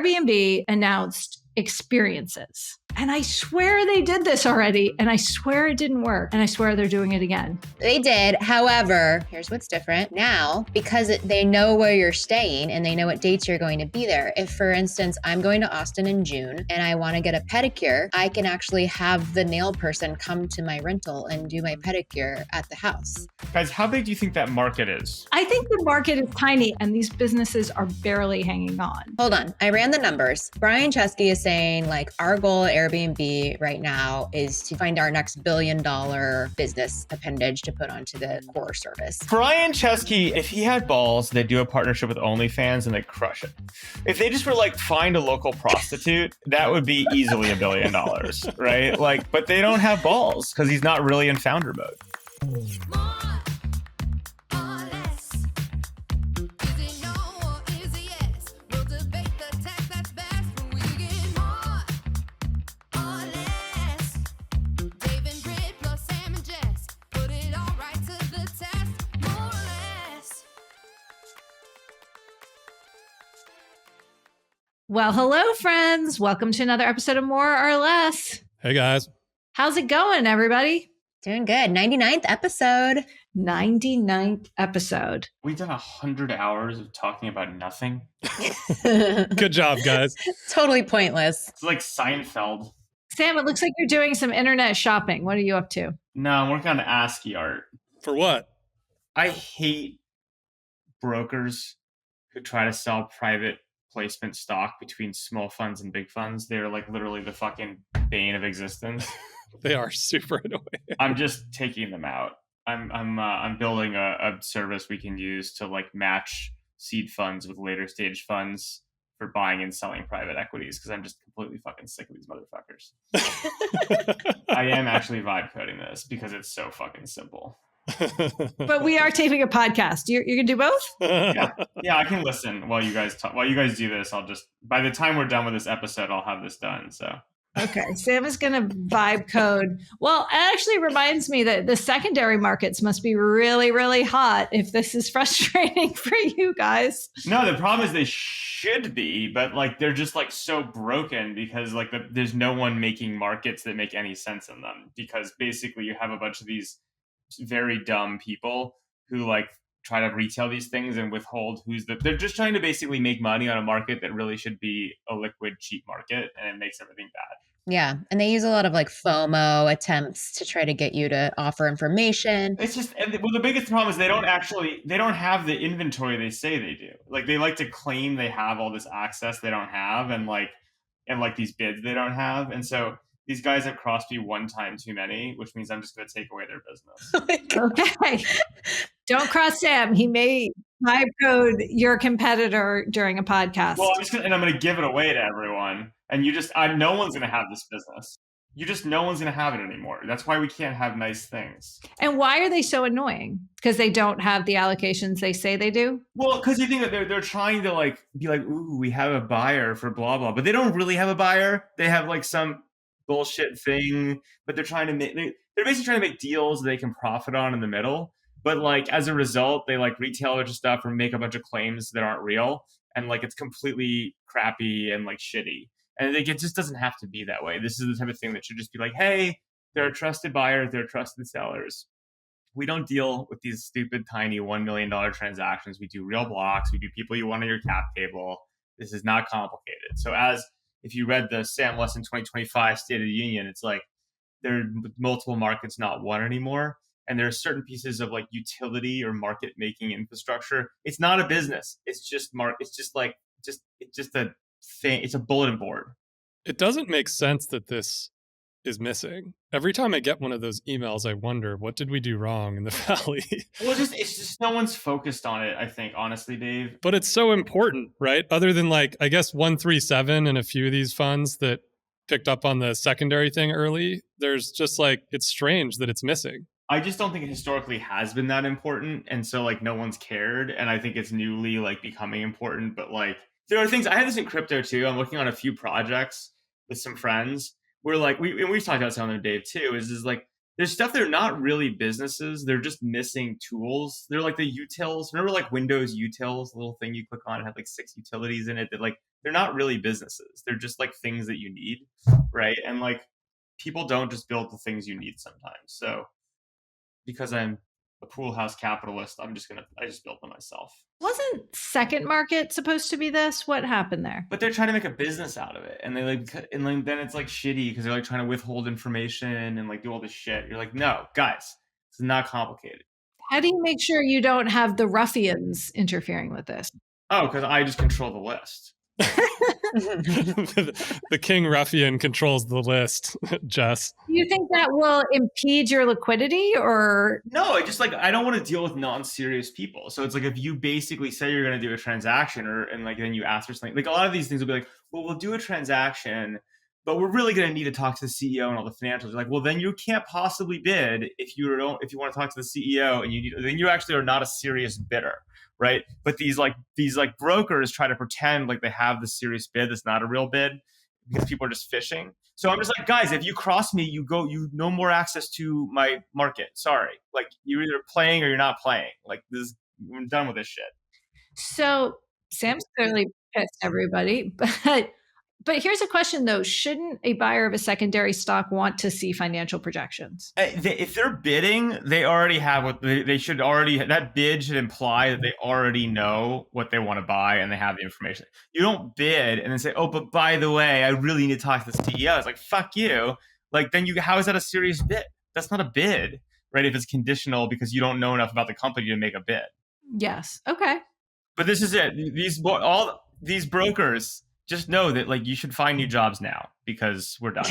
Airbnb announced Experiences. And I swear they did this already. And I swear it didn't work. And I swear they're doing it again. They did. However, here's what's different now, because they know where you're staying and they know what dates you're going to be there. If, for instance, I'm going to Austin in June and I want to get a pedicure, I can actually have the nail person come to my rental and do my pedicure at the house. Guys, how big do you think that market is? I think the market is tiny and these businesses are barely hanging on. Hold on. I ran the numbers. Brian Chesky is saying like our goal at Airbnb right now is to find our next $1 billion business appendage to put onto the core service. Brian Chesky, if he had balls, they'd do a partnership with OnlyFans and they'd crush it. If they just were like, find a local prostitute, that would be easily $1 billion, right? Like, but they don't have balls because he's not really in founder mode. Well, hello, friends. Welcome to another episode of More or Less. Hey, guys. How's it going, everybody? Doing good. 99th episode. 99th episode. We've done 100 hours of talking about nothing. Good job, guys. Totally pointless. It's like Seinfeld. Sam, it looks like you're doing some internet shopping. What are you up to? No, I'm working on ASCII art. For what? I hate brokers who try to sell private placement stock between small funds and big funds. They're like literally the fucking bane of existence. They are super annoying. I'm just taking them out. I'm building a service we can use to like match seed funds with later stage funds for buying and selling private equities because I'm just completely fucking sick of these motherfuckers. I am actually vibe coding this because it's so fucking simple. But we are taping a podcast. You're gonna do both? Yeah, I can listen while you guys talk. While you guys do this, I'll just by the time we're done with this episode, I'll have this done. So okay, Sam is gonna vibe code. Well, it actually reminds me that the secondary markets must be really, really hot if this is frustrating for you guys. No, the problem is they should be, but like they're just like so broken because like there's no one making markets that make any sense in them because basically you have a bunch of these very dumb people who like try to retail these things and withhold they're just trying to basically make money on a market that really should be a liquid cheap market, and it makes everything bad. Yeah. And they use a lot of like FOMO attempts to try to get you to offer information. It's just, well, the biggest problem is they don't have the inventory they say they do. Like they like to claim they have all this access they don't have and these bids they don't have. And so these guys have crossed me one time too many, which means I'm just going to take away their business. Okay. Don't cross Sam. He may vibe code your competitor during a podcast. Well, I'm going to give it away to everyone. And no one's going to have this business. No one's going to have it anymore. That's why we can't have nice things. And why are they so annoying? Because they don't have the allocations they say they do? Well, because you think that they're trying to like be like, ooh, we have a buyer for blah, blah. But they don't really have a buyer. They have like some bullshit thing, but they're basically trying to make deals they can profit on in the middle. But like as a result, they like retail a bunch of stuff or make a bunch of claims that aren't real, and like it's completely crappy and like shitty. And it just doesn't have to be that way. This is the type of thing that should just be like, hey, there are trusted buyers, there are trusted sellers. We don't deal with these stupid tiny $1 million transactions. We do real blocks. We do people you want on your cap table. This is not complicated. So if you read the Sam Lesson 2025 State of the Union, it's like there are multiple markets, not one anymore. And there are certain pieces of like utility or market making infrastructure. It's not a business. It's just a thing. It's a bulletin board. It doesn't make sense that this is missing. Every time I get one of those emails, I wonder, what did we do wrong in the Valley? Well, it's just no one's focused on it, I think, honestly, Dave. But it's so important, right? Other than like, I guess 137 and a few of these funds that picked up on the secondary thing early, there's just like, it's strange that it's missing. I just don't think it historically has been that important. And so like no one's cared. And I think it's newly like becoming important. But like there are things, I had this in crypto too. I'm working on a few projects with some friends. We're like, we've talked about some of them, Dave, too, is like there's stuff that are not really businesses. They're just missing tools. They're like the utils. Remember like Windows utils, the little thing you click on, it had like 6 utilities in it that like, they're not really businesses. They're just like things that you need, right? And like people don't just build the things you need sometimes. So because I'm a pool house capitalist, I just built them myself. Wasn't second market supposed to be this? What happened there? But they're trying to make a business out of it, and they like, and like, then it's like shitty because they're like trying to withhold information and like do all this shit. You're like, no, guys, it's not complicated. How do you make sure you don't have the ruffians interfering with this? Oh, because I just control the list. The king ruffian controls the list, Jess. Do you think that will impede your liquidity or? No, I just like, I don't want to deal with non-serious people. So it's like if you basically say you're going to do a transaction and like then you ask for something, like a lot of these things will be like, well, we'll do a transaction, but we're really going to need to talk to the CEO and all the financials. You're like, well, then you can't possibly bid if you want to talk to the CEO and then you actually are not a serious bidder. Right. But these brokers try to pretend like they have the serious bid that's not a real bid because people are just fishing. So I'm just like, guys, if you cross me, you no more access to my market. Sorry. Like you're either playing or you're not playing. Like I'm done with this shit. So Sam's clearly pissed everybody, but here's a question though. Shouldn't a buyer of a secondary stock want to see financial projections? If they're bidding, they already have what they should already, that bid should imply that they already know what they want to buy and they have the information. You don't bid and then say, oh, but by the way, I really need to talk to the CEO. It's like, fuck you. Like, then how is that a serious bid? That's not a bid, right? If it's conditional because you don't know enough about the company to make a bid. Yes. Okay. But this is it. All these brokers, just know that like you should find new jobs now because we're done.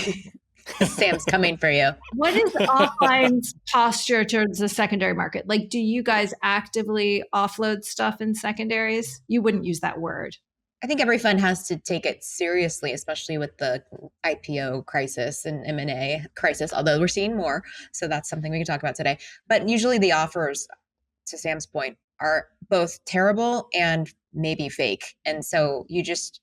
Sam's coming for you. What is offline's posture towards the secondary market? Like, do you guys actively offload stuff in secondaries? You wouldn't use that word. I think every fund has to take it seriously, especially with the IPO crisis and M&A crisis, although we're seeing more. So that's something we can talk about today. But usually the offers, to Sam's point, are both terrible and maybe fake. And so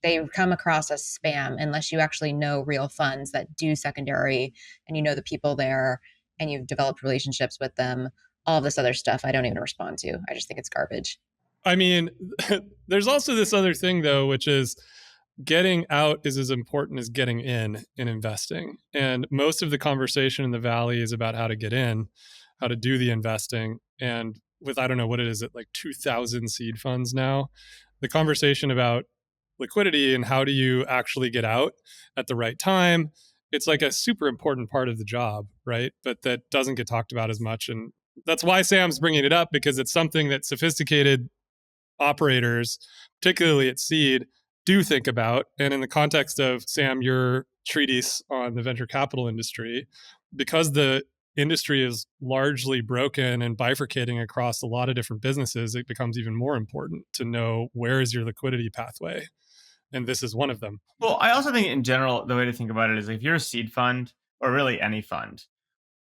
they come across as spam unless you actually know real funds that do secondary and you know the people there and you've developed relationships with them. All of this other stuff I don't even respond to. I just think it's garbage. I mean, there's also this other thing though, which is getting out is as important as getting in investing. And most of the conversation in the Valley is about how to get in, how to do the investing. And with, I don't know what it is, at like 2,000 seed funds now, the conversation about liquidity and how do you actually get out at the right time, it's like a super important part of the job, right? But that doesn't get talked about as much. And that's why Sam's bringing it up, because it's something that sophisticated operators, particularly at seed, do think about. And in the context of, Sam, your treatise on the venture capital industry, because the industry is largely broken and bifurcating across a lot of different businesses, it becomes even more important to know where is your liquidity pathway. And this is one of them. Well, I also think in general, the way to think about it is if you're a seed fund or really any fund,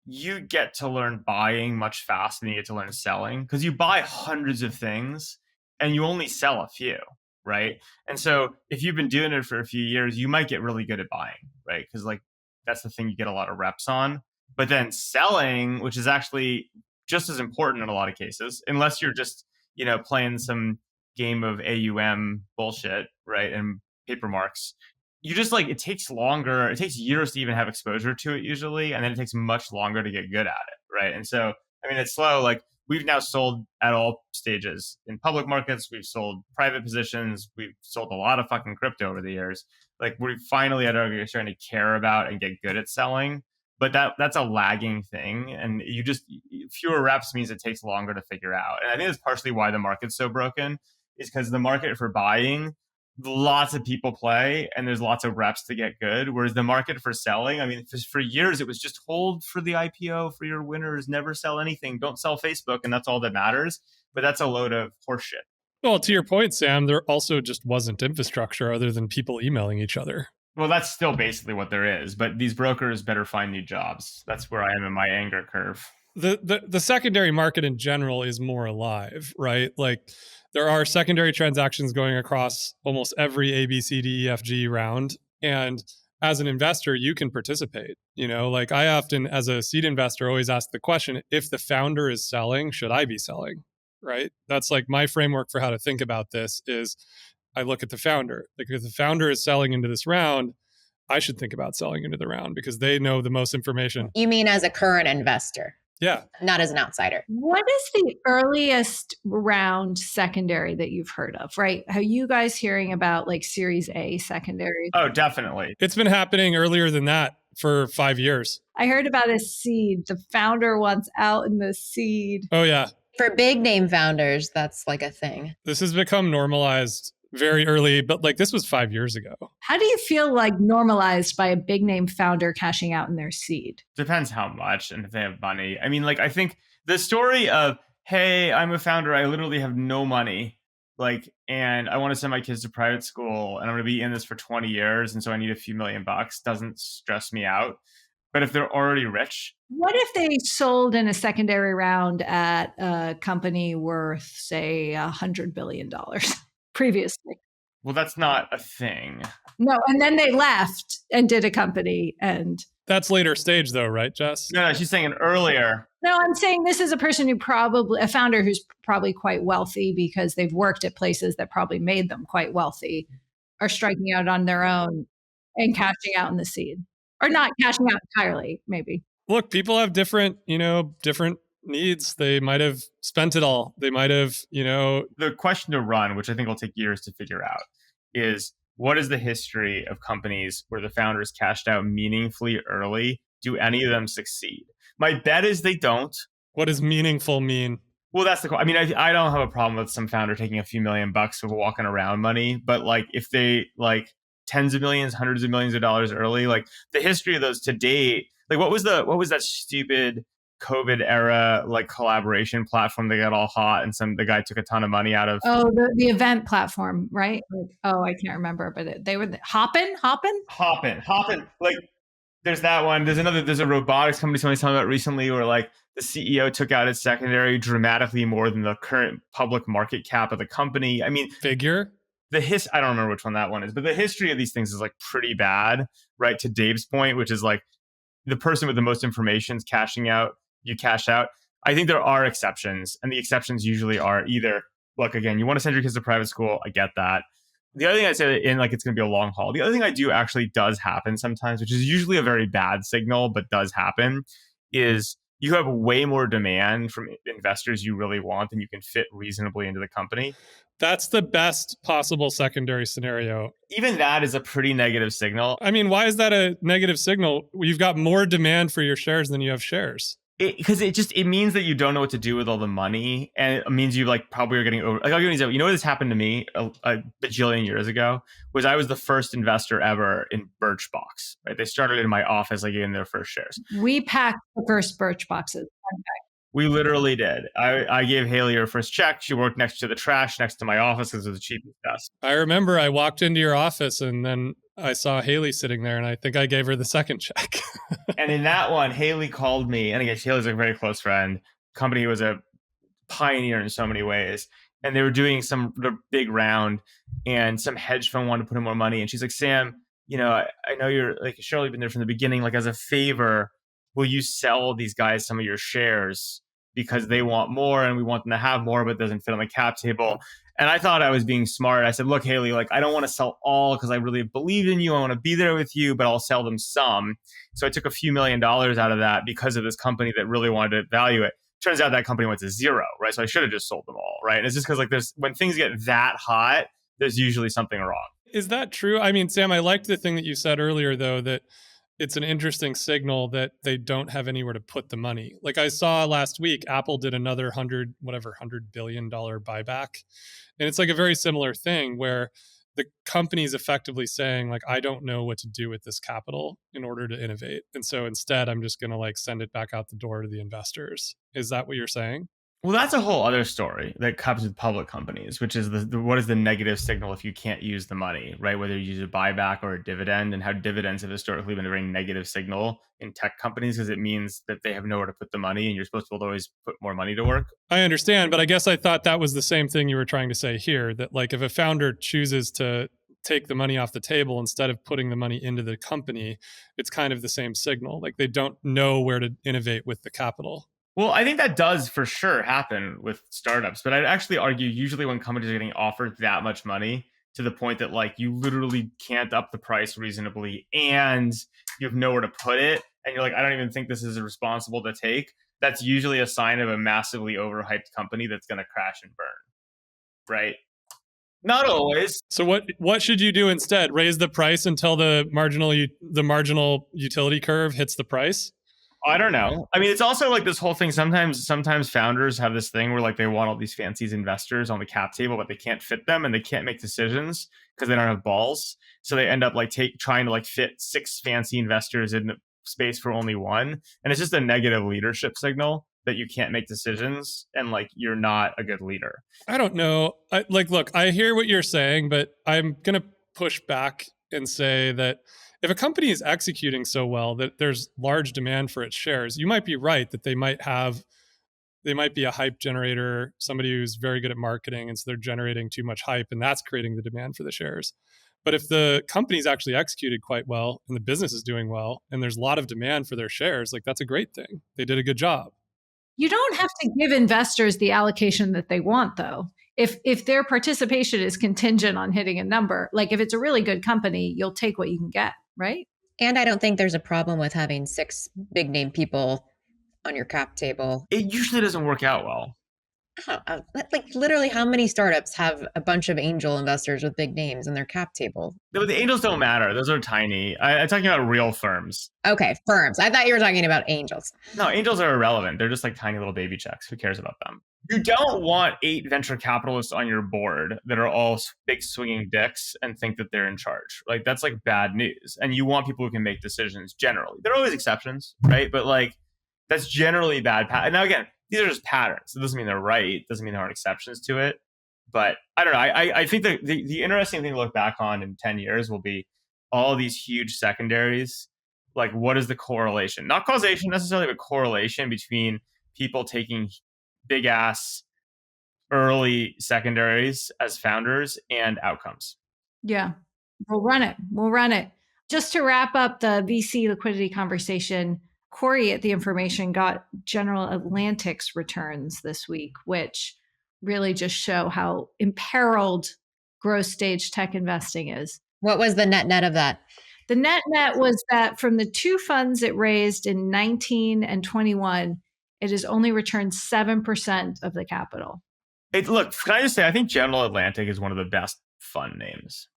you get to learn buying much faster than you get to learn selling because you buy hundreds of things and you only sell a few, right? And so if you've been doing it for a few years, you might get really good at buying, right? Because like that's the thing you get a lot of reps on. But then selling, which is actually just as important in a lot of cases, unless you're just, playing some game of AUM bullshit, right? And paper marks. You just like, it takes longer. It takes years to even have exposure to it usually. And then it takes much longer to get good at it, right? And so, I mean, it's slow. Like we've now sold at all stages in public markets. We've sold private positions. We've sold a lot of fucking crypto over the years. Like we're finally at our starting to care about and get good at selling. But that's a lagging thing. And fewer reps means it takes longer to figure out. And I think that's partially why the market's so broken, is because the market for buying, lots of people play and there's lots of reps to get good. Whereas the market for selling, I mean, for years, it was just hold for the IPO for your winners, never sell anything, don't sell Facebook. And that's all that matters. But that's a load of horseshit. Well, to your point, Sam, there also just wasn't infrastructure other than people emailing each other. Well, that's still basically what there is. But these brokers better find new jobs. That's where I am in my anger curve. The secondary market in general is more alive, right? Like there are secondary transactions going across almost every A, B, C, D, E, F, G round. And as an investor, you can participate. Like I often, as a seed investor, always ask the question, if the founder is selling, should I be selling? Right? That's like my framework for how to think about this is I look at the founder. Like if the founder is selling into this round, I should think about selling into the round because they know the most information. You mean as a current investor? Yeah. Not as an outsider. What is the earliest round secondary that you've heard of, right? Are you guys hearing about like Series A secondary? Oh, definitely. It's been happening earlier than that for 5 years. I heard about a seed. The founder wants out in the seed. Oh, yeah. For big name founders, that's like a thing. This has become normalized very early, but like this was 5 years ago. How do you feel like normalized by a big name founder cashing out in their seed? Depends how much and if they have money. I mean, like, I think the story of, hey, I'm a founder, I literally have no money, like, and I want to send my kids to private school and I'm going to be in this for 20 years. And so I need a few $1,000,000 doesn't stress me out. But if they're already rich. What if they sold in a secondary round at a company worth, say, $100 billion previously? Well, that's not a thing. No, and then they left and did a company and... That's later stage though, right, Jess? No, she's saying an earlier. No, I'm saying this is a person a founder who's probably quite wealthy because they've worked at places that probably made them quite wealthy, are striking out on their own and cashing out in the seed. Or not cashing out entirely, maybe. Look, people have different needs. They might have spent it all. They might have, The question to run, which I think will take years to figure out, is what is the history of companies where the founders cashed out meaningfully early? Do any of them succeed? My bet is they don't. What does meaningful mean? Well, that's the question. I mean, I don't have a problem with some founder taking a few $1,000,000 of walking around money, but like if they like tens of millions, hundreds of millions of dollars early, like the history of those to date, like what was that stupid COVID era like collaboration platform that got all hot and the guy took a ton of money out of? Oh, the event platform, right? Like, I can't remember, but they were Hoppin. Like there's that one. There's a robotics company somebody's talking about recently where like the CEO took out its secondary dramatically more than the current public market cap of the company. I mean, Figure? I don't remember which one that one is, but the history of these things is like pretty bad, right? To Dave's point, which is like the person with the most information is cashing out, you cash out. I think there are exceptions, and the exceptions usually are either, look, again, you want to send your kids to private school, I get that. The other thing I say in like it's going to be a long haul. The other thing I do actually does happen sometimes, which is usually a very bad signal, but does happen, is you have way more demand from investors you really want than you can fit reasonably into the company. That's the best possible secondary scenario. Even that is a pretty negative signal. I mean, why is that a negative signal? You've got more demand for your shares than you have shares. Because it means that you don't know what to do with all the money, and it means you like probably are getting over. Like I'll give you an example. You know what this happened to me a bajillion years ago? Was I was the first investor ever in Birchbox. Right, they started in my office like in their first shares. We packed the first Birch boxes. We literally did. I gave Haley her first check. She worked next to the trash next to my office because it was the cheapest desk. I remember I walked into your office and then I saw Haley sitting there and I think I gave her the second check. And in that one, Haley called me. And again, Haley's a very close friend. Company was a pioneer in so many ways. And they were doing the big round and some hedge fund wanted to put in more money. And she's like, Sam, I know you're like, surely been there from the beginning. Like as a favor, will you sell these guys some of your shares? Because they want more and we want them to have more, but it doesn't fit on the cap table. And I thought I was being smart. I said, look, Haley, like I don't want to sell all because I really believe in you. I want to be there with you, but I'll sell them some. So I took a few $1,000,000 out of that because of this company that really wanted to value it. Turns out that company went to zero, right? So I should have just sold them all, right? And it's just because like when things get that hot, there's usually something wrong. Is that true? I mean, Sam, I liked the thing that you said earlier, though, that it's an interesting signal that they don't have anywhere to put the money. Like I saw last week, Apple did another $100 billion buyback. And it's like a very similar thing where the company is effectively saying like, I don't know what to do with this capital in order to innovate. And so instead, I'm just going to like send it back out the door to the investors. Is that what you're saying? Well, that's a whole other story that comes with public companies, which is what is the negative signal if you can't use the money, right? Whether you use a buyback or a dividend, and how dividends have historically been a very negative signal in tech companies because it means that they have nowhere to put the money and you're supposed to always put more money to work. I understand, but I guess I thought that was the same thing you were trying to say here, that like if a founder chooses to take the money off the table instead of putting the money into the company, it's kind of the same signal. Like they don't know where to innovate with the capital. Well, I think that does for sure happen with startups, but I'd actually argue usually when companies are getting offered that much money to the point that like you literally can't up the price reasonably and you have nowhere to put it, and you're like, I don't even think this is responsible to take, that's usually a sign of a massively overhyped company that's going to crash and burn, right? Not always. So what should you do instead? Raise the price until the marginal utility curve hits the price? I don't know. I mean, it's also like this whole thing. Sometimes founders have this thing where like they want all these fancy investors on the cap table, but they can't fit them and they can't make decisions because they don't have balls. So they end up like trying to like fit 6 fancy investors in space for only one, and it's just a negative leadership signal that you can't make decisions and like you're not a good leader. I don't know. Look, I hear what you're saying, but I'm gonna push back and say that if a company is executing so well that there's large demand for its shares, you might be right that they might be a hype generator, somebody who's very good at marketing, and so they're generating too much hype, and that's creating the demand for the shares. But if the company's actually executed quite well and the business is doing well and there's a lot of demand for their shares, like that's a great thing. They did a good job. You don't have to give investors the allocation that they want, though. If their participation is contingent on hitting a number, like if it's a really good company, you'll take what you can get, right? And I don't think there's a problem with having 6 big name people on your cap table. It usually doesn't work out well. Like literally, how many startups have a bunch of angel investors with big names in their cap table? The angels don't matter. Those are tiny. I'm talking about real firms. Okay, firms. I thought you were talking about angels. No, angels are irrelevant. They're just like tiny little baby checks. Who cares about them? You don't want 8 venture capitalists on your board that are all big swinging dicks and think that they're in charge. Like that's like bad news. And you want people who can make decisions generally. There are always exceptions, right? But like that's generally bad. Now again, these are just patterns. It doesn't mean they're right. It doesn't mean there aren't exceptions to it. But I don't know. I think that the interesting thing to look back on in 10 years will be all these huge secondaries. Like, what is the correlation? Not causation necessarily, but correlation between people taking big ass early secondaries as founders and outcomes. Yeah, we'll run it. Just to wrap up the VC liquidity conversation, Corey at The Information got General Atlantic's returns this week, which really just show how imperiled growth stage tech investing is. What was the net of that? The net was that from the 2 funds it raised in 19 and 21, it has only returned 7% of the capital. Look, can I just say, I think General Atlantic is one of the best fund names.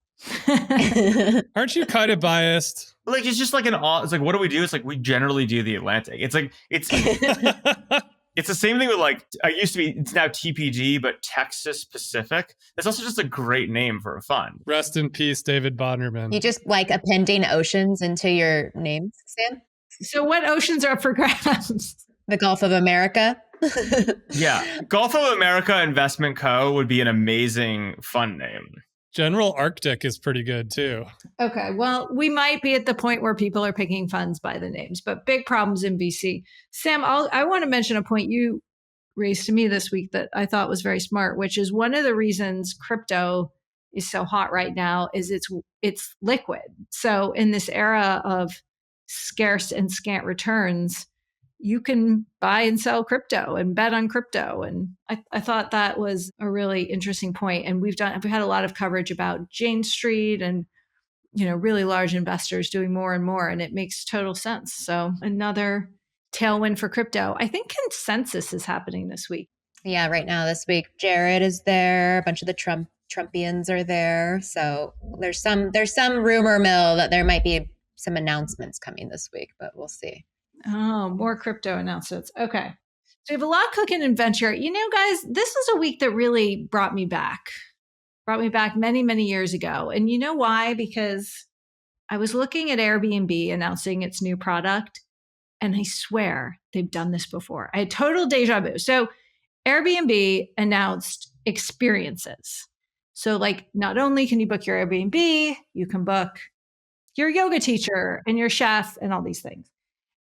Aren't you kind of biased? Like, it's just like it's like, what do we do? It's like, we generally do the Atlantic. It's like, it's the same thing with like, it's now TPG, but Texas Pacific. It's also just a great name for a fund. Rest in peace, David Bonderman. You just like appending oceans into your names, Sam? So what oceans are up for grabs? The Gulf of America? Yeah. Gulf of America Investment Co. would be an amazing fund name. General Arctic is pretty good too. Okay, well, we might be at the point where people are picking funds by the names, but big problems in VC. Sam, I want to mention a point you raised to me this week that I thought was very smart, which is one of the reasons crypto is so hot right now is it's liquid. So in this era of scarce and scant returns, you can buy and sell crypto and bet on crypto. And I thought that was a really interesting point. And we've had a lot of coverage about Jane Street and, really large investors doing more and more. And it makes total sense. So another tailwind for crypto. I think Consensus is happening this week. Yeah, right now this week, Jared is there. A bunch of the Trumpians are there. So there's some rumor mill that there might be some announcements coming this week, but we'll see. Oh, more crypto announcements. Okay. So we have a lot cooking in venture. Guys, this was a week that really brought me back many, many years ago. And you know why? Because I was looking at Airbnb announcing its new product, and I swear they've done this before. I had total déjà vu. So Airbnb announced experiences. So like, not only can you book your Airbnb, you can book your yoga teacher and your chef and all these things.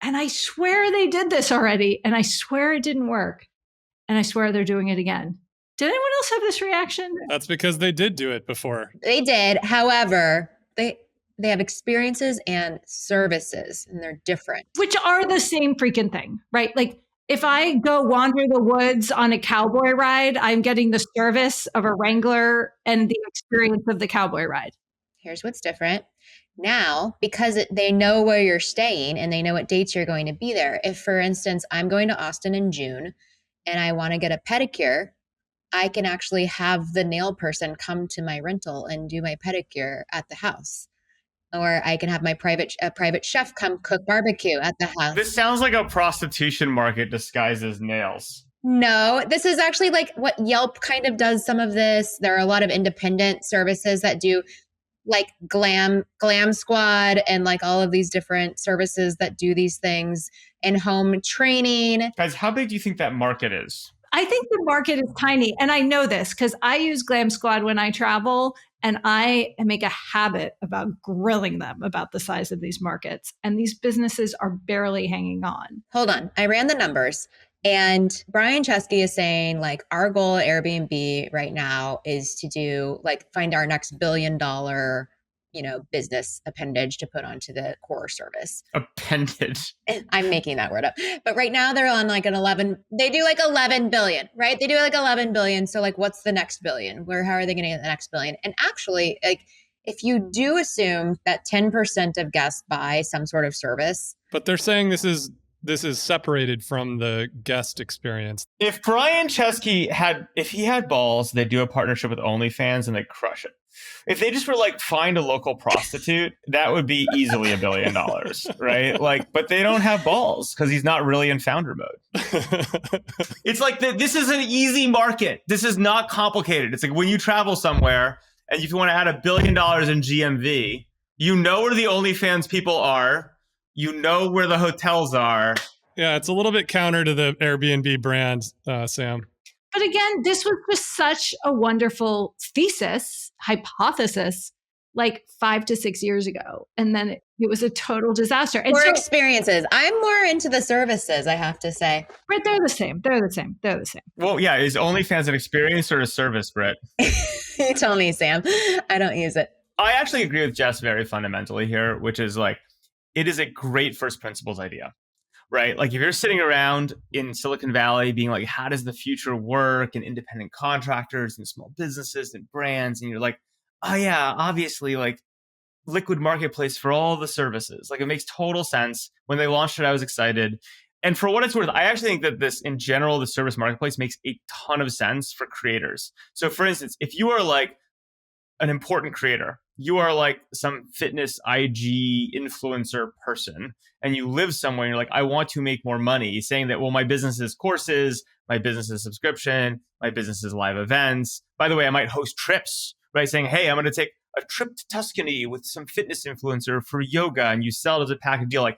And I swear they did this already. And I swear it didn't work. And I swear they're doing it again. Did anyone else have this reaction? That's because they did do it before. They did. However, they have experiences and services, and they're different. Which are the same freaking thing, right? Like if I go wander the woods on a cowboy ride, I'm getting the service of a wrangler and the experience of the cowboy ride. Here's what's different. Now, because they know where you're staying and they know what dates you're going to be there. If, for instance, I'm going to Austin in June and I want to get a pedicure, I can actually have the nail person come to my rental and do my pedicure at the house. Or I can have my private chef come cook barbecue at the house. This sounds like a prostitution market disguised as nails. No, this is actually like what Yelp kind of does some of this. There are a lot of independent services that do like glam squad and like all of these different services that do these things, and home training. Guys, how big do you think that market is? I think the market is tiny. And I know this because I use Glam Squad when I travel, and I make a habit about grilling them about the size of these markets. And these businesses are barely hanging on. Hold on. I ran the numbers. And Brian Chesky is saying like our goal at Airbnb right now is to do like find our next $1 billion, business appendage to put onto the core service. Appendage. I'm making that word up. But right now they're on like they do like 11 billion, right? They do like 11 billion. So like what's the next billion? How are they going to get the next billion? And actually, like if you do assume that 10% of guests buy some sort of service. But they're saying this is separated from the guest experience. If Brian Chesky had balls, they'd do a partnership with OnlyFans and they'd crush it. If they just were like, find a local prostitute, that would be easily $1 billion, right? Like, but they don't have balls because he's not really in founder mode. It's like, this is an easy market. This is not complicated. It's like when you travel somewhere and if you want to add $1 billion in GMV, you know where the OnlyFans people are. You know where the hotels are. Yeah, it's a little bit counter to the Airbnb brand, Sam. But again, this was just such a wonderful hypothesis, like 5 to 6 years ago. And then it was a total disaster. And Or experiences. I'm more into the services, I have to say. Brett, they're the same. Well, yeah. Is OnlyFans an experience or a service, Brett? You tell me, Sam. I don't use it. I actually agree with Jess very fundamentally here, which is like, it is a great first principles idea, right? Like if you're sitting around in Silicon Valley being like, how does the future work, and independent contractors and small businesses and brands, and you're like, oh yeah, obviously like liquid marketplace for all the services. Like it makes total sense. When they launched it, I was excited. And for what it's worth, I actually think that this, in general, the service marketplace makes a ton of sense for creators. So for instance, if you are like an important creator, you are like some fitness IG influencer person, and you live somewhere and you're like, I want to make more money, saying that, well, my business is courses, my business is subscription, my business is live events. By the way, I might host trips, right? Saying, hey, I'm going to take a trip to Tuscany with some fitness influencer for yoga, and you sell it as a package deal. Like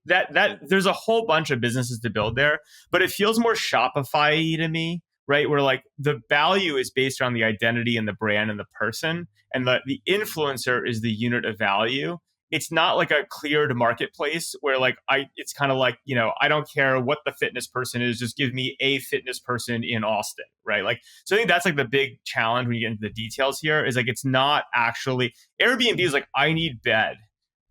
that there's a whole bunch of businesses to build there, but it feels more Shopify-y to me, right? Where like the value is based around the identity and the brand and the person, and the influencer is the unit of value. It's not like a cleared marketplace where like it's kind of like, I don't care what the fitness person is, just give me a fitness person in Austin, right? Like, so I think that's like the big challenge when you get into the details here is like, it's not actually, Airbnb is like, I need bed.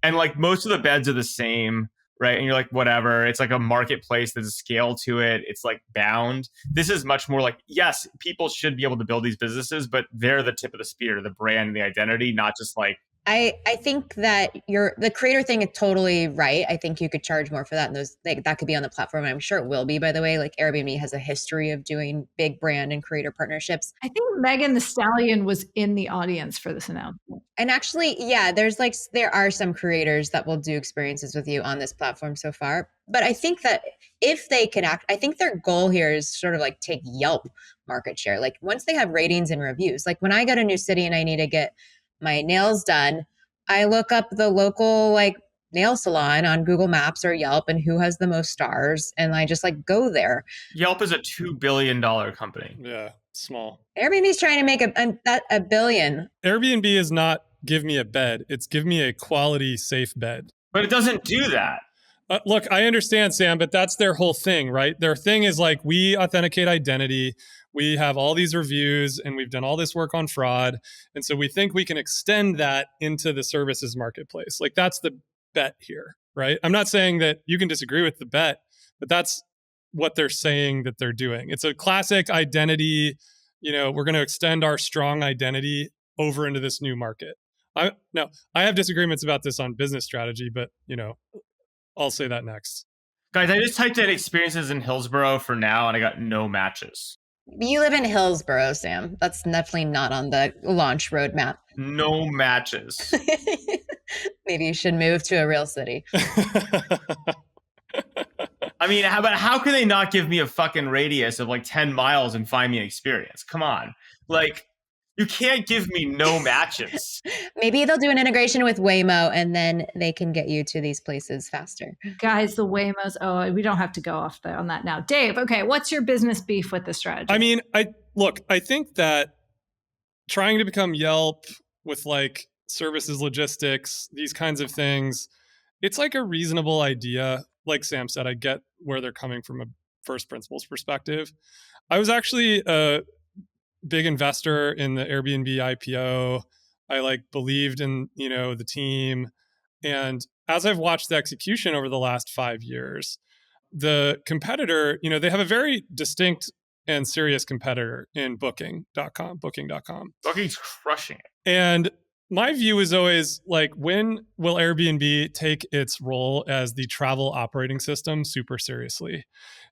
And like most of the beds are the same, right? And you're like, whatever. It's like a marketplace. There's a scale to it. It's like bound. This is much more like, yes, people should be able to build these businesses, but they're the tip of the spear, the brand and the identity, not just like. I think that the creator thing is totally right. I think you could charge more for that. And that could be on the platform. And I'm sure it will be, by the way. Like Airbnb has a history of doing big brand and creator partnerships. I think Megan Thee Stallion was in the audience for this announcement. And actually, yeah, there are some creators that will do experiences with you on this platform so far. But I think that if they can I think their goal here is sort of like take Yelp market share. Like once they have ratings and reviews, like when I go to a new city and I need to get my nails done, I look up the local like nail salon on Google Maps or Yelp and who has the most stars, and I just like go there. Yelp is a $2 billion company. Yeah, small. Airbnb's trying to make a billion. Airbnb is not give me a bed; it's give me a quality, safe bed. But it doesn't do that. Look, I understand, Sam, but that's their whole thing, right? Their thing is like, we authenticate identity. We have all these reviews and we've done all this work on fraud. And so we think we can extend that into the services marketplace. Like, that's the bet here, right? I'm not saying that you can disagree with the bet, but that's what they're saying that they're doing. It's a classic identity, we're going to extend our strong identity over into this new market. I have disagreements about this on business strategy, but I'll say that next. Guys, I just typed in experiences in Hillsborough for now, and I got no matches. You live in Hillsborough, Sam. That's definitely not on the launch roadmap. No matches. Maybe you should move to a real city. I mean, how can they not give me a fucking radius of like 10 miles and find me an experience? Come on. Like, you can't give me no matches. Maybe they'll do an integration with Waymo and then they can get you to these places faster. Guys, the Waymos. Oh, we don't have to go off on that now. Dave, okay, what's your business beef with the strategy? I mean, I think that trying to become Yelp with like services logistics, these kinds of things, it's like a reasonable idea. Like Sam said, I get where they're coming from a first principles perspective. I was actually a big investor in the Airbnb IPO. I believed in, the team. And as I've watched the execution over the last 5 years, the competitor, they have a very distinct and serious competitor in booking.com. Booking's crushing it. And my view is always like, when will Airbnb take its role as the travel operating system super seriously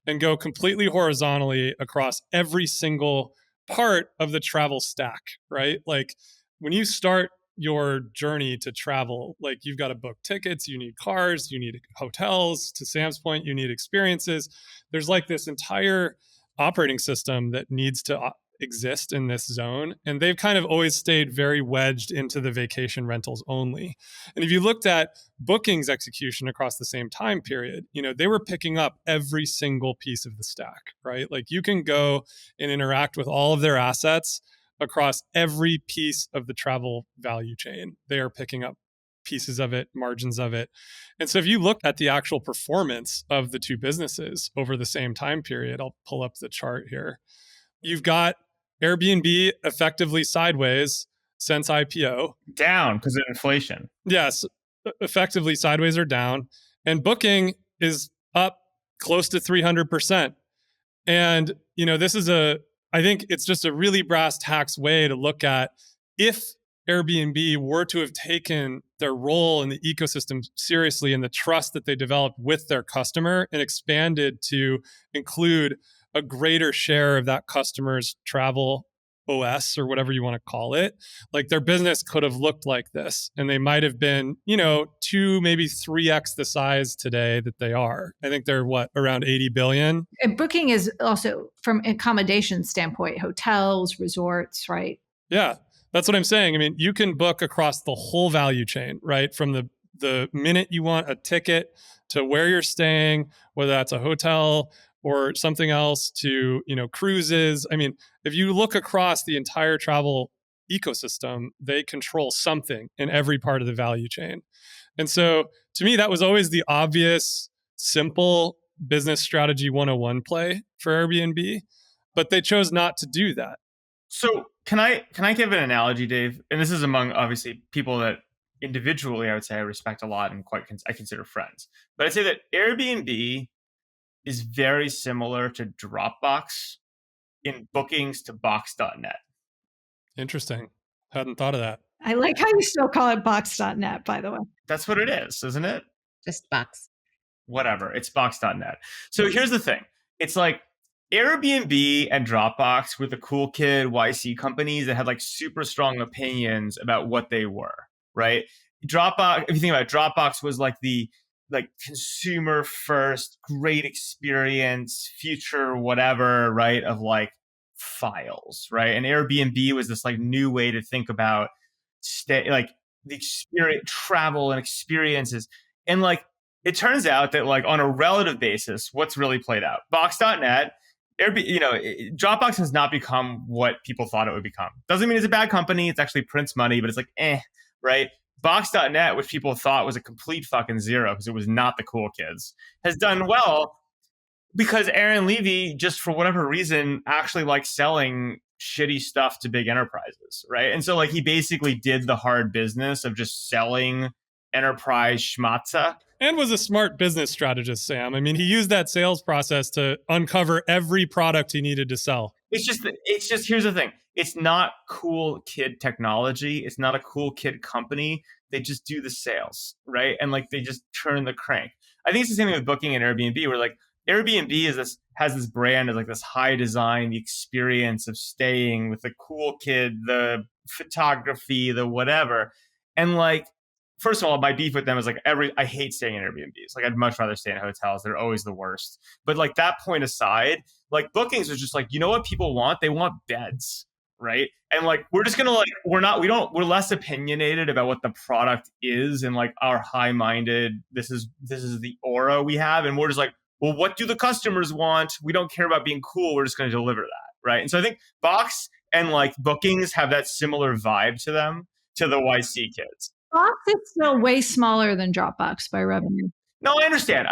and go completely horizontally across every single part of the travel stack, right? Like, when you start your journey to travel, like, you've got to book tickets, you need cars, you need hotels. To Sam's point, you need experiences. There's like this entire operating system that needs to exist in this zone. And they've kind of always stayed very wedged into the vacation rentals only. And if you looked at Booking's execution across the same time period, they were picking up every single piece of the stack, right? Like, you can go and interact with all of their assets across every piece of the travel value chain. They are picking up pieces of it, margins of it. And so if you look at the actual performance of the two businesses over the same time period, I'll pull up the chart here. You've got Airbnb effectively sideways since IPO. Down because of inflation. Yes, effectively sideways or down. And Booking is up close to 300%. And, this is I think it's just a really brass tacks way to look at, if Airbnb were to have taken their role in the ecosystem seriously and the trust that they developed with their customer and expanded to include a greater share of that customer's travel OS or whatever you want to call it, like, their business could have looked like this, and they might have been, 2, maybe 3x the size today that they are. I think they're around 80 billion. And Booking is also, from accommodation standpoint, hotels, resorts, right? Yeah, that's what I'm saying. I mean, you can book across the whole value chain, right? From the minute you want a ticket to where you're staying, whether that's a hotel or something else, to, cruises. I mean, if you look across the entire travel ecosystem, they control something in every part of the value chain. And so to me, that was always the obvious, simple business strategy 101 play for Airbnb, but they chose not to do that. So can I give an analogy, Dave? And this is among, obviously, people that individually I would say I respect a lot and I consider friends. But I'd say that Airbnb is very similar to Dropbox in bookings to Box.net. Interesting. Hadn't thought of that. I like how you still call it Box.net, by the way. That's what it is, isn't it? Just Box. Whatever. It's Box.net. So here's the thing. It's like Airbnb and Dropbox were the cool kid YC companies that had like super strong opinions about what they were, right? Dropbox, if you think about it, Dropbox was like the consumer first, great experience, future, whatever, right? Of like files, right? And Airbnb was this like new way to think about the experience, travel and experiences. And like, it turns out that like on a relative basis, what's really played out? Box.net, Dropbox has not become what people thought it would become. Doesn't mean it's a bad company. It's actually prints money, but it's like, right? Box.net, which people thought was a complete fucking zero because it was not the cool kids, has done well because Aaron Levy, just for whatever reason, actually likes selling shitty stuff to big enterprises, right? And so like he basically did the hard business of just selling enterprise schmatza. And was a smart business strategist, Sam. I mean, he used that sales process to uncover every product he needed to sell. It's just here's the thing. It's not cool kid technology. It's not a cool kid company. They just do the sales, right? And like they just turn the crank. I think it's the same thing with Booking and Airbnb, where like Airbnb has this brand of like this high design, the experience of staying with the cool kid, the photography, the whatever. And like, first of all, my beef with them is like I hate staying in Airbnbs. Like I'd much rather stay in hotels. They're always the worst. But like that point aside, like bookings is just like, you know what people want? They want beds, right? And like we're just gonna like we're less opinionated about what the product is and like our high-minded, this is the aura we have, and we're just like, well, what do the customers want? We don't care about being cool. We're just gonna deliver that, right? And so I think Box and like bookings have that similar vibe to them, to the YC kids. Box is still way smaller than Dropbox by revenue. No, I understand.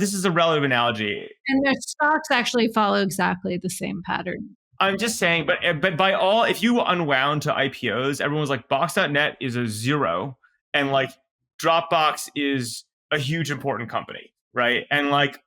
This is a relative analogy. And their stocks actually follow exactly the same pattern. I'm just saying, but by all, if you unwound to IPOs, everyone's like Box.net is a zero, and like Dropbox is a huge important company, right? And like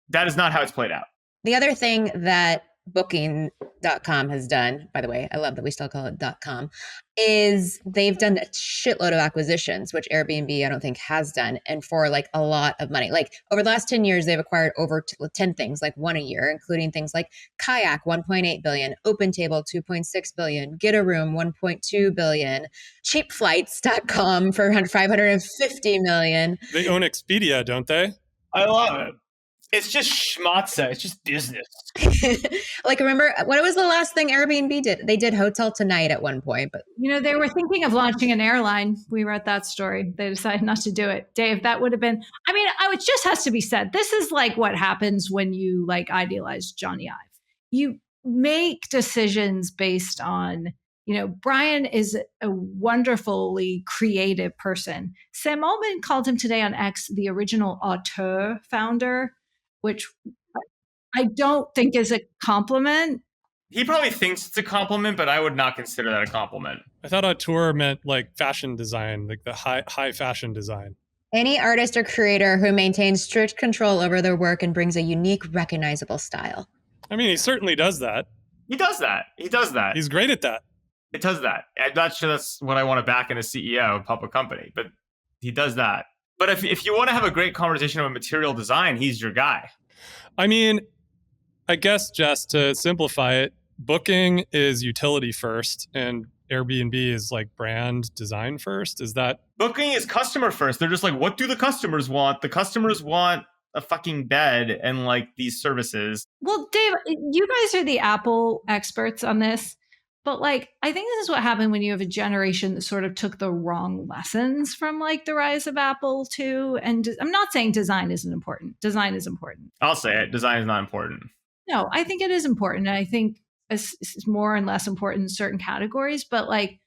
that is not how it's played out. The other thing that Booking.com has done, by the way, I love that we still call it .com, is they've done a shitload of acquisitions, which Airbnb I don't think has done, and for like a lot of money. Like over the last 10 years, they've acquired over 10 things, like one a year, including things like Kayak, 1.8 billion, OpenTable, 2.6 billion, Get a Room, 1.2 billion, cheapflights.com for 550 million. They own Expedia, don't they? I love it. It's just schmatza. It's just business. Like, remember, what was the last thing Airbnb did? They did Hotel Tonight at one point. But you know, they were thinking of launching an airline. We read that story. They decided not to do it. Dave, that would have been, I mean, it just has to be said. This is like what happens when you like idealize Johnny Ive. You make decisions based on, you know, Brian is a wonderfully creative person. Sam Altman called him today on X the original auteur founder, which I don't think is a compliment. He probably thinks it's a compliment, but I would not consider that a compliment. I thought auteur meant like fashion design, like the high fashion design. Any artist or creator who maintains strict control over their work and brings a unique, recognizable style. I mean, he certainly does that. He does that. He's great at that. It does that. I'm not sure that's what I want to back in a CEO of a public company, but he does that. But if you want to have a great conversation about material design, he's your guy. I mean, I guess just to simplify it, Booking is utility first and Airbnb is like brand design first. Is that? Booking is customer first. They're just like, what do the customers want? The customers want a fucking bed and like these services. Well, Dave, you guys are the Apple experts on this. But like, I think this is what happened when you have a generation that sort of took the wrong lessons from like the rise of Apple too. And I'm not saying design isn't important. Design is important. I'll say it. Design is not important. No, I think it is important. And I think it's more and less important in certain categories. But like,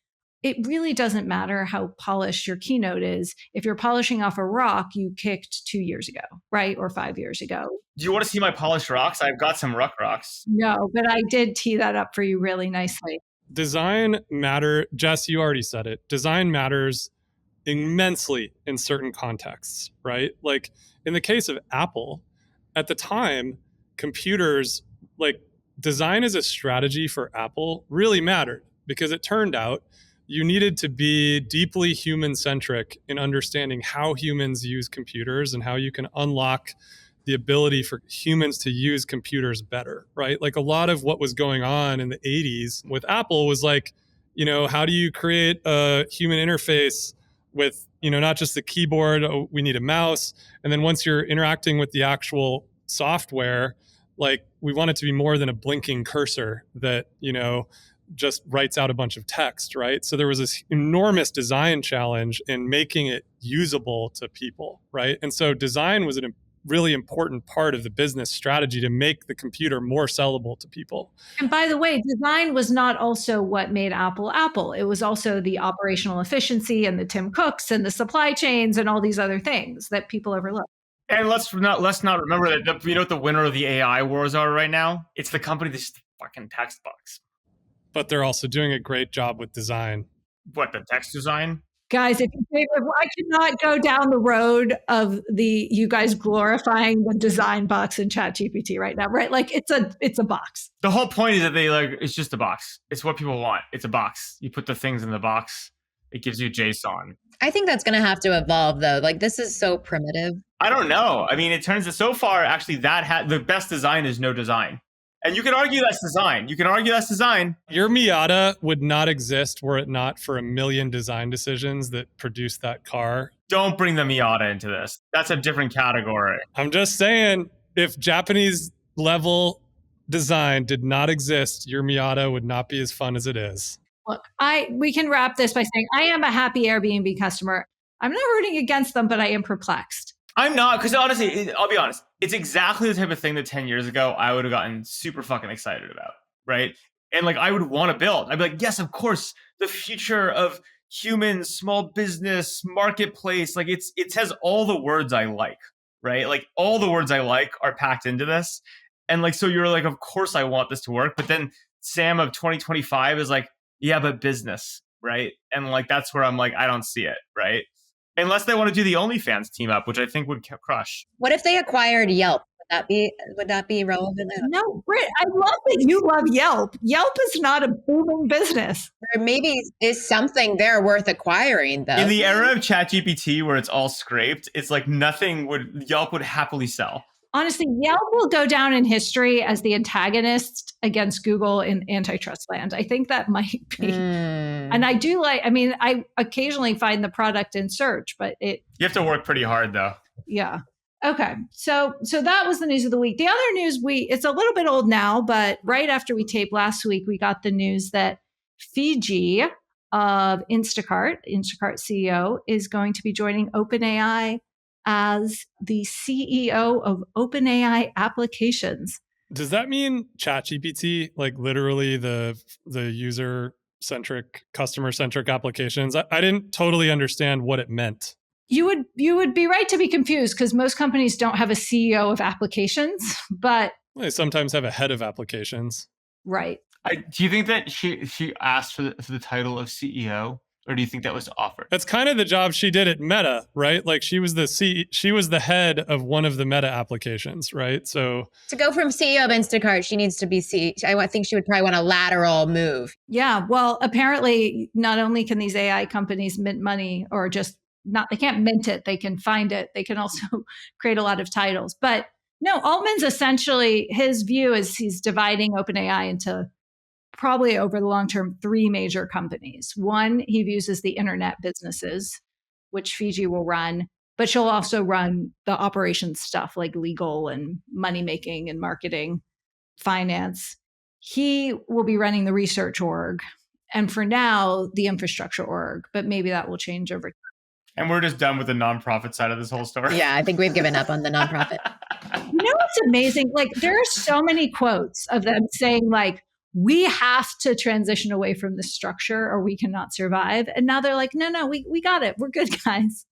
it really doesn't matter how polished your keynote is. If you're polishing off a rock you kicked 2 years ago, right? Or 5 years ago. Do you want to see my polished rocks? I've got some rocks. No, but I did tee that up for you really nicely. Design matter. Jess, you already said it. Design matters immensely in certain contexts, right? Like in the case of Apple, at the time, computers, like design as a strategy for Apple really mattered because it turned out you needed to be deeply human-centric in understanding how humans use computers and how you can unlock the ability for humans to use computers better, right? Like a lot of what was going on in the 80s with Apple was like, you know, how do you create a human interface with, you know, not just the keyboard, oh, we need a mouse. And then once you're interacting with the actual software, like we want it to be more than a blinking cursor that, you know, just writes out a bunch of text, right? So there was this enormous design challenge in making it usable to people, right? And so design was an really important part of the business strategy to make the computer more sellable to people. And by the way, design was not also what made Apple Apple. It was also the operational efficiency and the Tim Cooks and the supply chains and all these other things that people overlook. And let's not remember that you know what the winner of the AI wars are right now? It's the company that's just a fucking text box. But they're also doing a great job with design. What, the text design? Guys, if I cannot go down the road of you guys glorifying the design box in ChatGPT right now, right? Like it's a box. The whole point is that it's just a box. It's what people want. It's a box. You put the things in the box. It gives you JSON. I think that's going to have to evolve though. Like this is so primitive. I don't know. I mean, it turns out so far, actually, the best design is no design. And you can argue that's design. Your Miata would not exist were it not for a million design decisions that produced that car. Don't bring the Miata into this. That's a different category. I'm just saying, if Japanese level design did not exist, your Miata would not be as fun as it is. Look, we can wrap this by saying I am a happy Airbnb customer. I'm not rooting against them, but I am perplexed. I'm not, because honestly, I'll be honest. It's exactly the type of thing that 10 years ago I would have gotten super fucking excited about, right? And like I would want to build. I'd be like, yes, of course, the future of humans, small business, marketplace, like it has all the words I like, right? Like all the words I like are packed into this. And like, so you're like, of course I want this to work. But then Sam of 2025 is like, yeah, but business, right? And like, that's where I'm like, I don't see it, right? Unless they want to do the OnlyFans team up, which I think would crush. What if they acquired Yelp? Would that be relevant? No, Britt, I love that you love Yelp. Yelp is not a booming business. There maybe is something there worth acquiring, though. In the era of ChatGPT, where it's all scraped, it's like Yelp would happily sell. Honestly, Yelp will go down in history as the antagonist against Google in antitrust land. I think that might be. And I do I occasionally find the product in search, but you have to work pretty hard though. Yeah. Okay. So that was the news of the week. The other news it's a little bit old now, but right after we taped last week, we got the news that Fiji of Instacart CEO, is going to be joining OpenAI as the CEO of OpenAI Applications. Does that mean ChatGPT, like literally the user-centric, customer-centric applications? I didn't totally understand what it meant. You would be right to be confused because most companies don't have a CEO of applications, but they sometimes have a head of applications. Right. Do you think that she asked for the title of CEO? Or do you think that was offered? That's kind of the job she did at Meta, right? Like she was the head of one of the Meta applications, right? So to go from CEO of Instacart, she needs to be CEO. I think she would probably want a lateral move. Yeah. Well, apparently not only can these AI companies mint money or they can't mint it, they can find it. They can also create a lot of titles. But no, Altman's essentially, his view is he's dividing OpenAI into probably over the long term, 3 major companies. One, he views as the internet businesses, which Fiji will run, but she'll also run the operations stuff like legal and money making and marketing, finance. He will be running the research org. And for now, the infrastructure org, but maybe that will change over time. And we're just done with the nonprofit side of this whole story. Yeah, I think we've given up on the nonprofit. You know what's amazing? Like there are so many quotes of them saying like, we have to transition away from this structure or we cannot survive. And now they're like, no, we got it. We're good, guys.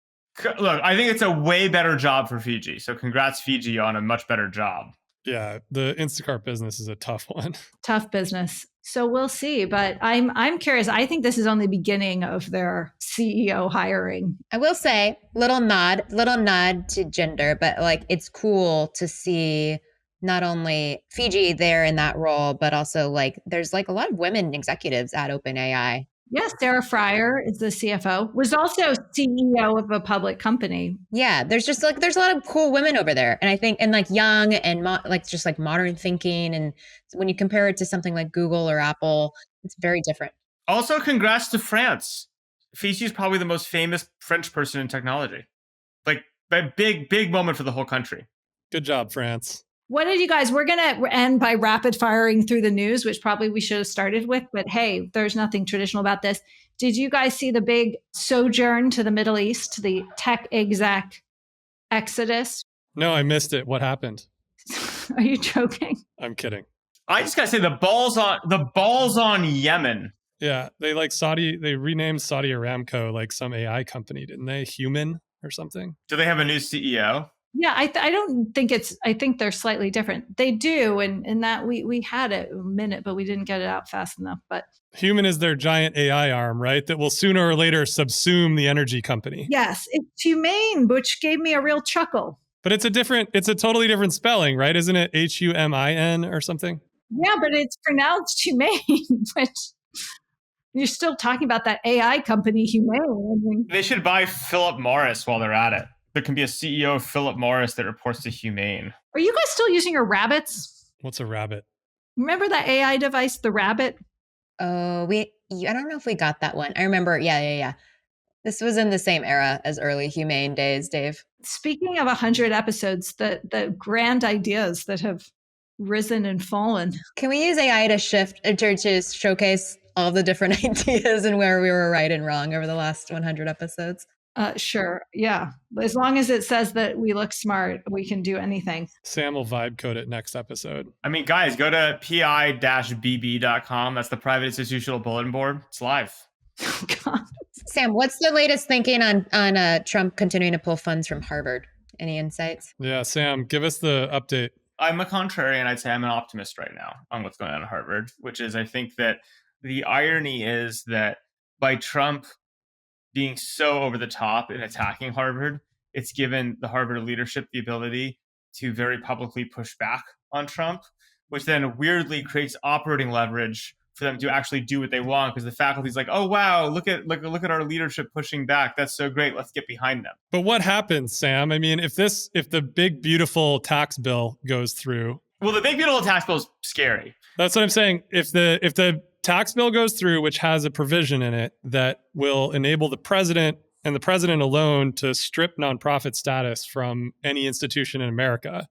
Look, I think it's a way better job for Fiji. So congrats, Fiji, on a much better job. Yeah, the Instacart business is a tough one. Tough business. So we'll see. But I'm curious. I think this is only the beginning of their CEO hiring. I will say, little nod to gender, but like it's cool to see not only Fiji there in that role, but also like there's like a lot of women executives at OpenAI. Yes, Sarah Fryer is the CFO, was also CEO of a public company. Yeah, there's a lot of cool women over there. And I think, and like young and just like modern thinking. And when you compare it to something like Google or Apple, it's very different. Also, congrats to France. Fiji is probably the most famous French person in technology. Like a big moment for the whole country. Good job, France. What did you guys, we're going to end by rapid firing through the news, which probably we should have started with, but hey, there's nothing traditional about this. Did you guys see the big sojourn to the Middle East, the tech exec exodus? No, I missed it. What happened? Are you joking? I'm kidding. I just gotta say the balls on Yemen. Yeah, they renamed Saudi Aramco like some AI company, didn't they? Human or something? Do they have a new CEO? Yeah, I don't think I think they're slightly different. They do, and in that we had it a minute, but we didn't get it out fast enough. But Human is their giant AI arm, right? That will sooner or later subsume the energy company. yes, it's humane, which gave me a real chuckle. But it's a totally different spelling, right? Isn't it HUMIN or something? Yeah, but it's pronounced humane, which you're still talking about that AI company, Humane. I mean, They should buy Philip Morris while they're at it. There can be a CEO of Philip Morris that reports to Humane. are you guys still using your rabbits? What's a rabbit? Remember that AI device, the rabbit? Oh, I don't know if we got that one. I remember. Yeah. This was in the same era as early Humane days, Dave. Speaking of 100 episodes, the grand ideas that have risen and fallen. Can we use AI to showcase all the different ideas and where we were right and wrong over the last 100 episodes? Sure. Yeah. As long as it says that we look smart, we can do anything. Sam will vibe code it next episode. I mean, guys, go to pi-bb.com. That's the private institutional bulletin board. It's live. Oh, God. Sam, what's the latest thinking on Trump continuing to pull funds from Harvard? Any insights? Yeah, Sam, give us the update. I'm a contrarian. I'd say I'm an optimist right now on what's going on at Harvard, which is I think that the irony is that by Trump being so over the top in attacking Harvard, it's given the Harvard leadership the ability to very publicly push back on Trump, which then weirdly creates operating leverage for them to actually do what they want, because the faculty's like, oh wow, look at our leadership pushing back. That's so great. Let's get behind them. But what happens, Sam? I mean, if the big beautiful tax bill goes through. Well, the big beautiful tax bill is scary. That's what I'm saying. If the tax bill goes through, which has a provision in it that will enable the president and the president alone to strip nonprofit status from any institution in America.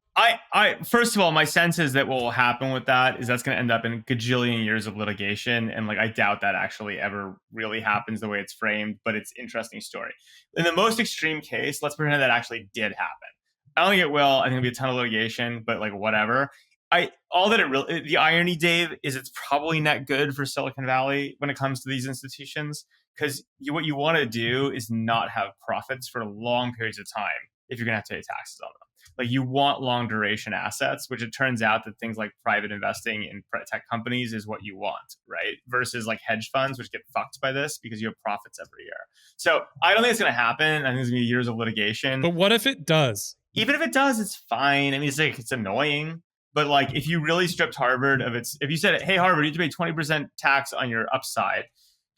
I first of all, my sense is that what will happen with that is that's going to end up in a gajillion years of litigation. And I doubt that actually ever really happens the way it's framed, but it's an interesting story. In the most extreme case, let's pretend that actually did happen. I don't think it will. I think it'll be a ton of litigation, but whatever. The irony, Dave, is it's probably not good for Silicon Valley when it comes to these institutions, because what you want to do is not have profits for long periods of time if you're going to have to pay taxes on them. You want long duration assets, which it turns out that things like private investing in tech companies is what you want, right? Versus hedge funds, which get fucked by this because you have profits every year. So I don't think it's going to happen. I think there's going to be years of litigation. But what if it does? Even if it does, it's fine. I mean, it's annoying. But if you really stripped Harvard of if you said, hey, Harvard, you have to pay 20% tax on your upside,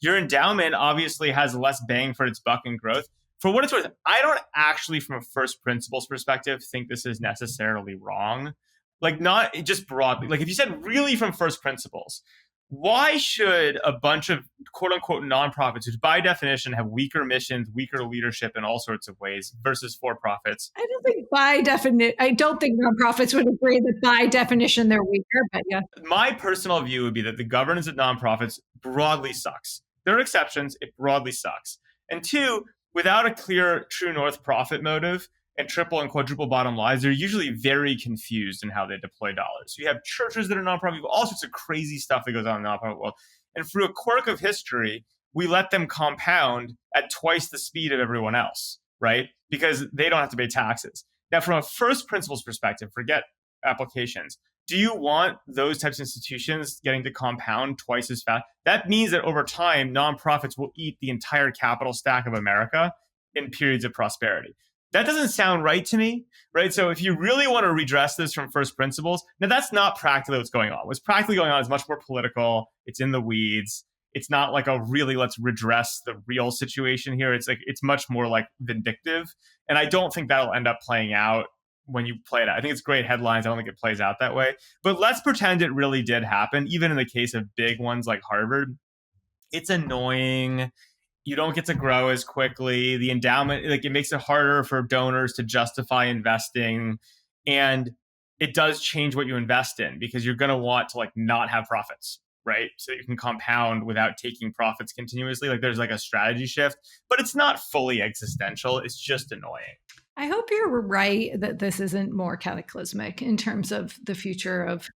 your endowment obviously has less bang for its buck in growth. For what it's worth, I don't actually, from a first principles perspective, think this is necessarily wrong. Not just broadly. If you said really from first principles, why should a bunch of quote unquote nonprofits, which by definition have weaker missions, weaker leadership in all sorts of ways, versus for-profits? I don't think nonprofits would agree that by definition they're weaker, but yeah. My personal view would be that the governance of nonprofits broadly sucks. There are exceptions. It broadly sucks. And two, without a clear true north profit motive and triple and quadruple bottom lines, they're usually very confused in how they deploy dollars. So you have churches that are nonprofit, all sorts of crazy stuff that goes on in the nonprofit world. And through a quirk of history, we let them compound at twice the speed of everyone else, right? Because they don't have to pay taxes. Now, from a first principles perspective, forget applications. Do you want those types of institutions getting to compound twice as fast? That means that over time, nonprofits will eat the entire capital stack of America in periods of prosperity. That doesn't sound right to me, right? So if you really want to redress this from first principles, now that's not practically what's going on. What's practically going on is much more political. It's in the weeds. It's not let's redress the real situation here. It's much more vindictive. And I don't think that'll end up playing out when you play it out. I think it's great headlines. I don't think it plays out that way. But let's pretend it really did happen. Even in the case of big ones like Harvard, it's annoying. You don't get to grow as quickly. The endowment, it makes it harder for donors to justify investing. And it does change what you invest in, because you're going to want to not have profits, right? So that you can compound without taking profits continuously. Like there's like a strategy shift, but it's not fully existential. It's just annoying. I hope you're right that this isn't more cataclysmic in terms of the future of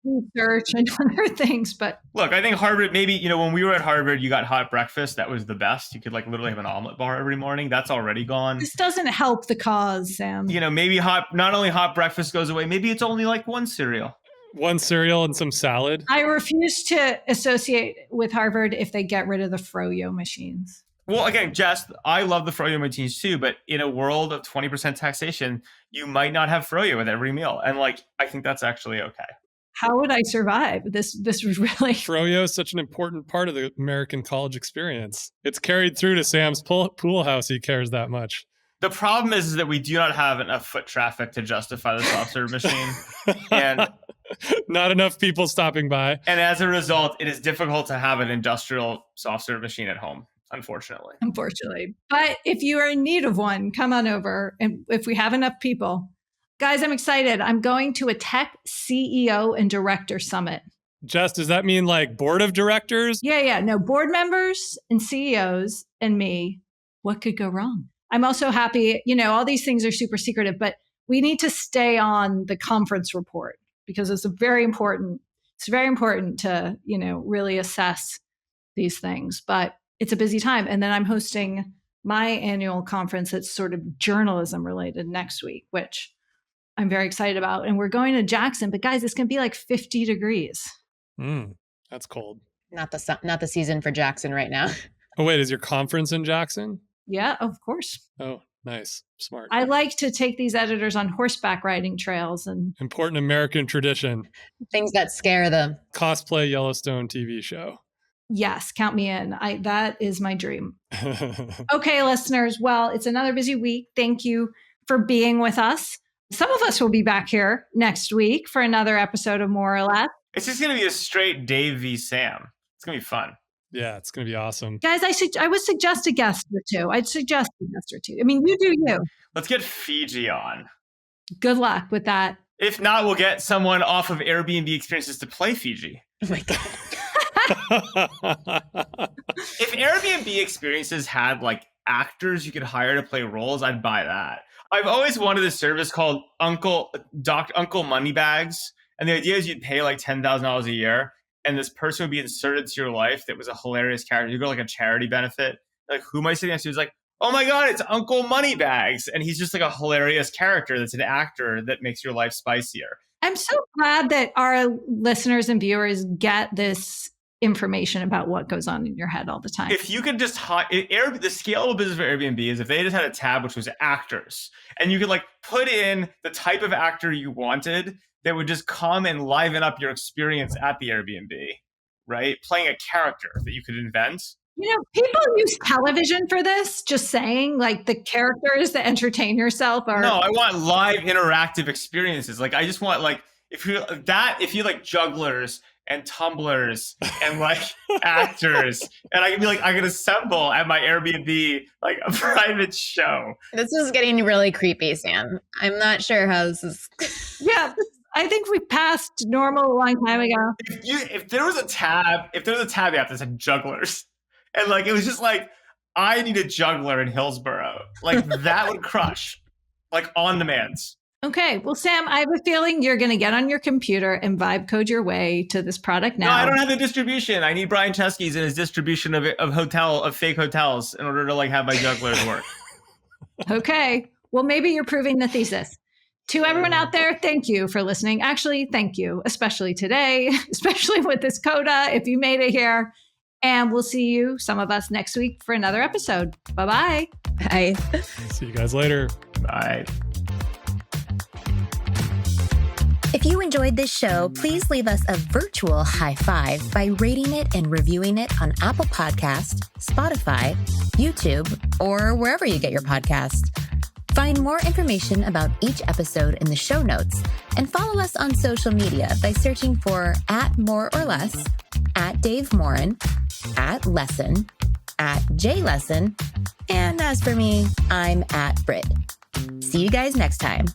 research and other things. But look, I think Harvard, maybe, when we were at Harvard, you got hot breakfast. That was the best. You could like literally have an omelet bar every morning. That's already gone. This doesn't help the cause, Sam. Maybe not only hot breakfast goes away, maybe it's only like one cereal. One cereal and some salad. I refuse to associate with Harvard if they get rid of the Froyo machines. Well, again, Jess, I love the Froyo machines too, but in a world of 20% taxation, you might not have Froyo with every meal. And I think that's actually okay. How would I survive? This was really... Froyo is such an important part of the American college experience. It's carried through to Sam's pool house. He cares that much. The problem is that we do not have enough foot traffic to justify the soft serve machine. And not enough people stopping by. And as a result, it is difficult to have an industrial soft serve machine at home, unfortunately. But if you are in need of one, come on over. And if we have enough people... Guys, I'm excited. I'm going to a tech CEO and director summit. Jess, does that mean like board of directors? Yeah. No, board members and CEOs and me. What could go wrong? I'm also happy, all these things are super secretive, but we need to stay on the conference report because it's very important to, really assess these things. But it's a busy time. And then I'm hosting my annual conference that's sort of journalism related next week, which I'm very excited about. And we're going to Jackson, but guys, it's going to be like 50 degrees. That's cold. Not the season for Jackson right now. Oh, wait, is your conference in Jackson? Yeah, of course. Oh, nice. Smart. I like to take these editors on horseback riding trails and important American tradition. Things that scare them. Cosplay Yellowstone TV show. Yes, count me in. That is my dream. Okay, listeners. Well, it's another busy week. Thank you for being with us. Some of us will be back here next week for another episode of More or Less. It's just going to be a straight Dave v. Sam. It's going to be fun. Yeah, it's going to be awesome. Guys, I would suggest a guest or two. I'd suggest a guest or two. I mean, you do you. Let's get Fiji on. Good luck with that. If not, we'll get someone off of Airbnb Experiences to play Fiji. Oh my God. If Airbnb Experiences had actors you could hire to play roles, I'd buy that. I've always wanted a service called Uncle Moneybags. And the idea is you'd pay $10,000 a year and this person would be inserted to your life that was a hilarious character. You go a charity benefit. Who am I sitting next to? He's oh my God, it's Uncle Moneybags. And he's just a hilarious character that's an actor that makes your life spicier. I'm so glad that our listeners and viewers get this information about what goes on in your head all the time. If you could just the scalable business for Airbnb is if they just had a tab which was actors, and you could put in the type of actor you wanted that would just come and liven up your experience at the Airbnb, right? Playing a character that you could invent. People use television for this, just saying, the characters that entertain yourself are... No, I want live interactive experiences. I just want, if you jugglers and tumblers and actors, and I can be I can assemble at my Airbnb a private show. This is getting really creepy, Sam. I'm not sure how this is. Yeah, I think we passed normal a long time ago. If there was a tab app that said jugglers, and it was just I need a juggler in Hillsborough, that would crush, on demand. Okay. Well, Sam, I have a feeling you're going to get on your computer and vibe code your way to this product now. No, I don't have the distribution. I need Brian Chesky's and his distribution of fake hotels in order to have my jugglers work. Okay. Well, maybe you're proving the thesis. To everyone out there, thank you for listening. Actually, thank you, especially today, especially with this Coda, if you made it here. And we'll see you, some of us, next week for another episode. Bye-bye. Bye. See you guys later. Bye. If you enjoyed this show, please leave us a virtual high five by rating it and reviewing it on Apple Podcasts, Spotify, YouTube, or wherever you get your podcasts. Find more information about each episode in the show notes and follow us on social media by searching for @MoreOrLess, @DaveMorin, @Lesson, @JLesson, and as for me, I'm @Brit. See you guys next time.